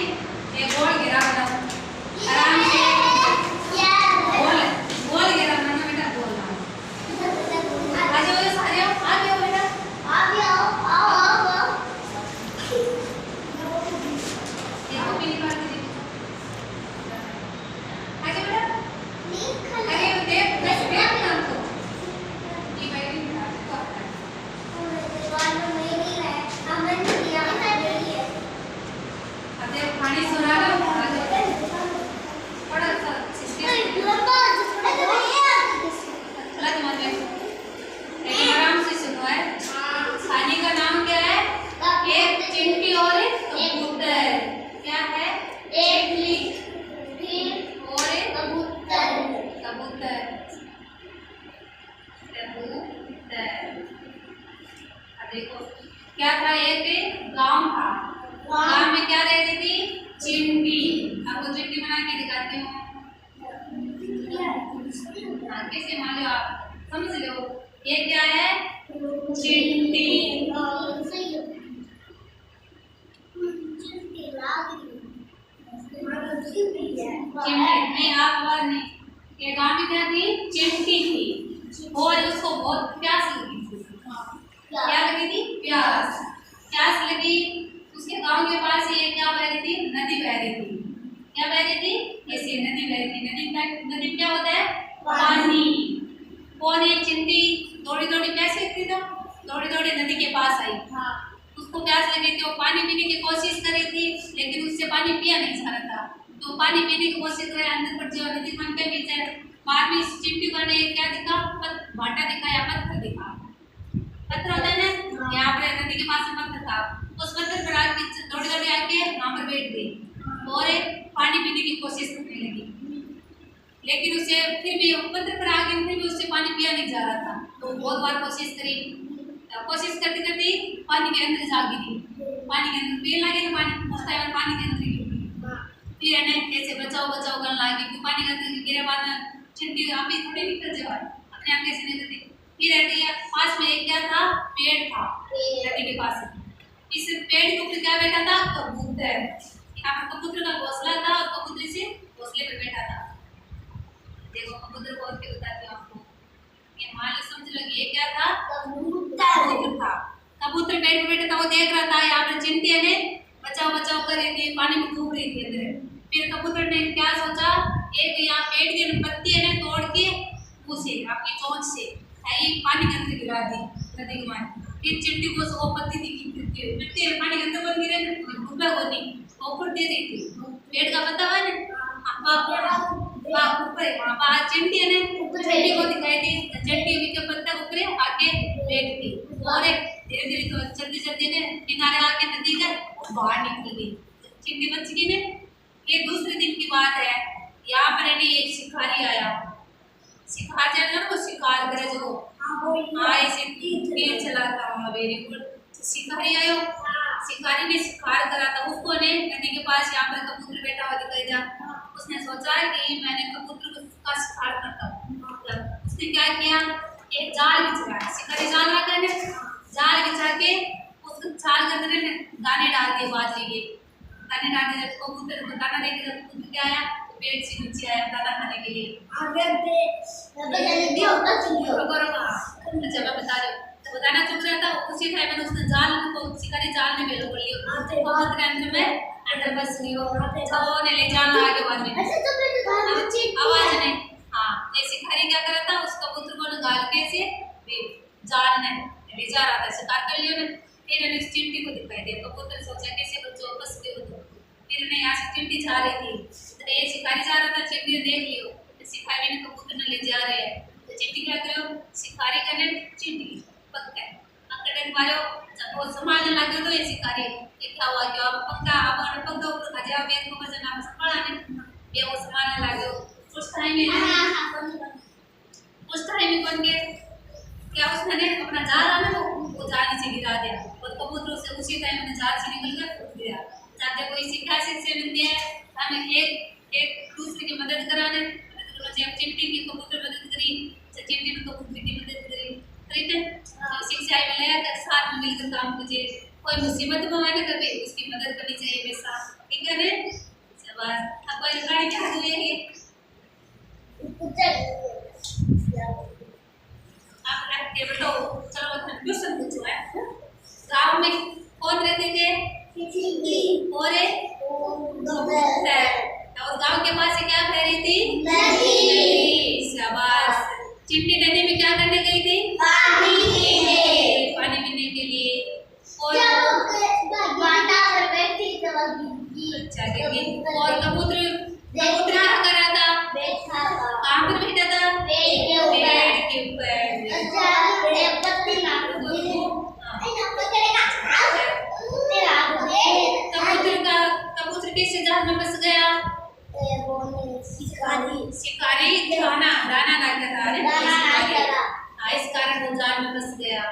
एक गोल घेरा बनाओ आराम से गोल गोल घेरा बनाना बेटा गोल आ जाओ सारे आ जाओ बेटा आओ ये कॉपी निकाल के दे आ जाओ बेटा अरे देख बस देख ना हमको ये भाई को आता है अब देख पानी सुना लो बड़ा सा सिस्टम चला दिमाग में लेकिन आराम से सुनो है पानी का नाम क्या है एक चिंटी और एक कबूतर क्या है एक और एक कबूतर कबूतर अब देखो क्या था एक गांव था गांव में क्या रहती थी चिंटी आपको चिंटी बना के दिखाती हूँ कैसे मान लो आप समझ लो ये क्या है चिंटी चिंटी नहीं आप और नहीं ये गांव में क्या थी चिंटी थी और उसको बहुत प्यास लगी थी क्या लगी थी प्यास लगी उसके गांव के पास ये क्या बह रही थी नदी बह रही थी क्या बह रही थी ऐसे नदी बह रही थी नदी क्या होता है पानी कौन एक चिंटी दौड़ी दौड़ी कैसे थी तो दौड़ी नदी के पास आई उसको प्यास लगी थी वो पानी पीने की कोशिश कर रही थी लेकिन उससे पानी पिया नहीं जा रहा था तो पानी पीने की कोशिश करे अंदर पर जो नदी मन पे भी जाए बाद में इस चिंटी को ने क्या दिखा भाटा दिखा या पत्थर दिखा पत्थर होता है ना यहाँ पर नदी के पास में पत्थर था उस पत्थर पर आके दौड़ी आके वहाँ पर बैठ गई और पानी पीने की कोशिश करने लगी लेकिन उसे फिर भी पत्थर पर आके फिर भी उससे पानी पिया नहीं जा रहा था तो बहुत बार कोशिश करते करते पानी के अंदर जा गिरी पानी के अंदर पीने लगे तो पानी के अंदर गिर फिर है कैसे बचाओ करने लगी फिर पानी के अंदर गिरे बाद चिंटी आप भी थोड़ी निकल जाए अपने आप कैसे निकलती फिर रहती है पास में एक क्या था पेड़ था नदी के पास इस पेड़ के ऊपर क्या बैठा था कबूतर यहाँ पर कबूतर का घोंसला था और कबूतर से घोंसले पर बैठा था देखो कबूतर को और क्या बताती हूँ आपको ये मान लो समझ लो ये क्या था कबूतर था कबूतर पेड़ पे बैठा था वो देख रहा था यहाँ पर चिंटी ने बचाओ कर रही थी पानी में डूब रही थी अंदर फिर कबूतर ने क्या सोचा एक यहाँ पेड़ की पत्ती है ना तोड़ के उसे अपनी चोंच से पानी के अंदर गिरा दी नदी के मार फिर चिंटी को वो पत्ती दिखी मिट्टी पानी के अंदर बन गिरे डूबा को नहीं वो ऊपर दे रही थी पेड़ का पत्ता है ना ऊपर वहाँ चिंटी है ना चिंटी को दिखाई दी चिंटी के पत्ता ऊपर आके बैठ गई और धीरे धीरे तो चलती ने किनारे आके नदी का बाहर निकल गई चिंटी बच गई ने ये दूसरे दिन की बात है यहाँ पर एक शिकारी आया शिकार जानना वो शिकार करे जो ऐसे तीर चलाता हूँ वेरी गुड शिकारी आयो शिकारी ने शिकार करा था उसको ने नदी के पास यहाँ पर कबूतर बैठा हुआ दिखाई जा उसने सोचा कि मैंने कबूतर का शिकार करता हूँ उसने क्या किया एक जाल बिछाया शिकारी जाल रखा ने जाल बिछा के उस जाल के अंदर दाने डाल दिए बाजरे के दाने डाल दिए कबूतर को दाना देके जब कबूतर क्या आया पेड़ से नीचे आया दाना खाने के लिए आगे दे अच्छा मैं बता रही हूँ तो दाना चुग रहा था उसी टाइम में उसने जाल को शिकारी जाल में बेलो कर लिया बहुत अंदर में अंदर बस गई वो ने ले जाना आगे बाद में आवाज नहीं हाँ ये शिकारी क्या कर रहा था उस कबूतर को निकाल के से जाल ने ले जा रहा था शिकार कर लिया ने फिर ने चिंटी को दिखाई दिया कबूतर सोचा कैसे बच्चों बस के फिर ने यहाँ से चिंटी जा रही थी तो ये शिकारी जा रहा था चिंटी ने देख लियो शिकारी ने कबूतर ने ले जा रहे हैं तो चिंटी क्या करो शिकारी करने चिंटी पक्का पकड़ने वाले जब वो संभालने लगे तो ये शिकारी क्या हुआ कि अब पक्का अब पक्का ऊपर खजा वेद को वजन आप संभालने ये वो संभालने लगे उस टाइम में बन के क्या उसने अपना जाल है ना वो जाल नीचे गिरा दिया और कबूतर से उसी टाइम में जाल से निकल कर उठ गया जाते कोई शिक्षा से मिलती है हमें एक दूसरे की मदद कराने चिंटी की कबूतर मदद करी चिंटी ने कबूतर की मदद करी ठीक है शिक्षा में लेकर साथ में मिलकर काम कीजिए कोई मुसीबत में आए ना कभी उसकी मदद करनी चाहिए हमेशा ठीक है और एक कबूतर। और गांव के पास से क्या कह रही थी? नदी। शाबाश। चिंटी नदी में क्या करने गई थी? पानी पीने के लिए। और अच्छा और कबूतर क्या कर रहा था? कहाँ पर बैठा था? पेड़ के ऊपर। कबूतर किस जाल में फंस गया? शिकारी दाना ना था। इस कारण वो जाल में फंस गया।